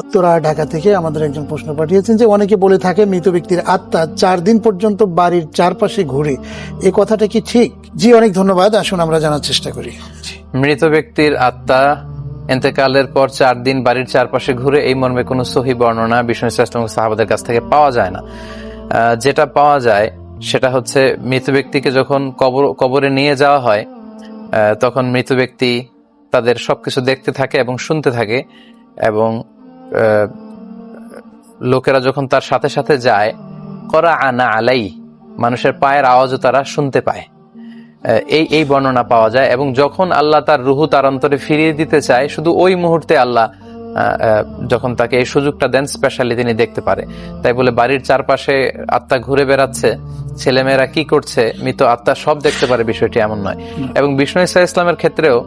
উত্তরা ঢাকা থেকে আমাদের একজন প্রশ্ন পাঠিয়েছেন যে অনেকে বলে থাকে মৃত ব্যক্তির আত্মা 4 দিন পর্যন্ত বাড়ির চারপাশে ঘুরে, এ কথাটা কি ঠিক? জি, অনেক ধন্যবাদ। আসুন আমরা জানার চেষ্টা করি। মৃত ব্যক্তির আত্মা ইন্তেকালের পর 4 দিন বাড়ির চারপাশে ঘুরে, এই মর্মে কোনো সহি বর্ণনা বিষ্ণু ইসলাম সাহাবাদের কাছ থেকে পাওয়া যায় না। যেটা পাওয়া যায় সেটা হচ্ছে মৃত ব্যক্তিকে যখন কবরে নিয়ে যাওয়া হয় তখন মৃত ব্যক্তি তাদের সবকিছু দেখতে থাকে এবং শুনতে থাকে, এবং লোকেরা যখন তার সাথে সাথে যায় করা আনা আলাই, মানুষের পায়ের আওয়াজও তারা শুনতে পায়। এই বর্ণনা পাওয়া যায়। এবং যখন আল্লাহ তার রুহু তার অন্তরে ফিরিয়ে দিতে চায়, শুধু ওই মুহূর্তে আল্লাহ যখন তাকে এই সুযোগটা দেন, স্পেশালি তিনি দেখতে পারে। তাই বলে বাড়ির চারপাশে আত্মা ঘুরে বেড়াচ্ছে, ছেলেমেয়েরা কি করছে, মৃত আত্মা সব দেখতে পারে, বিষয়টি এমন নয়। এবং বিষ্ণু ঈসা ইসলামের ক্ষেত্রেও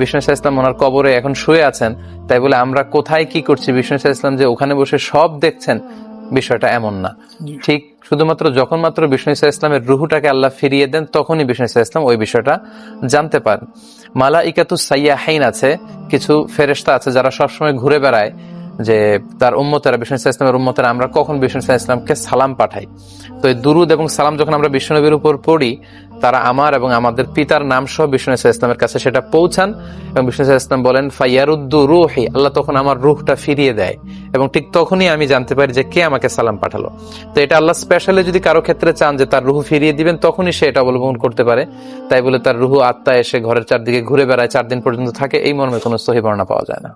বিষ্ণু ঈসা ইসলাম ওনার কবরে এখন শুয়ে আছেন, তাই বলে আমরা কোথায় কি করছি বিষ্ণু ঈসা ইসলাম যে ওখানে বসে সব দেখছেন, বিষয়টা এমন না। ঠিক শুধুমাত্র যখন মাত্র বিষ্ণু ঈসা ইসলামের রুহুটাকে আল্লাহ ফিরিয়ে দেন, তখনই বিষ্ণু ঈসা ইসলাম ওই বিষয়টা জানতে পারেন। মালাইকাতুস সাইয়াহিন আছে, কিছু ফেরেশতা আছে যারা সবসময় ঘুরে বেড়ায় যে তার উম্মতেরা, বিষ্ণু ঈসা ইসলামের উম্মতেরা আমরা কখন বিষ্ণু ঈসা ইসলামকে সালাম পাঠাই। তো এই দুরুদ এবং সালাম যখন আমরা বিষ্ণু নবীর উপর পড়ি, তারা আমার এবং আমাদের পিতার নাম সহ বিষ্ণু ঈসা ইসলামের কাছে সেটা পৌঁছান, এবং বিষ্ণু ঈসা ইসলাম বলেন ফাইয়ারুদ্দু রূহি, আল্লাহ তখন আমার রূহটা ফিরিয়ে দেয়, এবং ঠিক তখনই আমি জানতে পারি যে কে আমাকে সালাম পাঠালো। তো এটা আল্লাহ স্পেশালি যদি কারো ক্ষেত্রে চান যে তার রুহু ফিরিয়ে দিবেন, তখনই সে এটা অবলম্বন করতে পারে। তাই বলে তার রুহু আত্মা এসে ঘরের চারদিকে ঘুরে বেড়ায়, 4 দিন পর্যন্ত থাকে, এই মর্মে কোনো সহি বর্ণনা পাওয়া যায় না।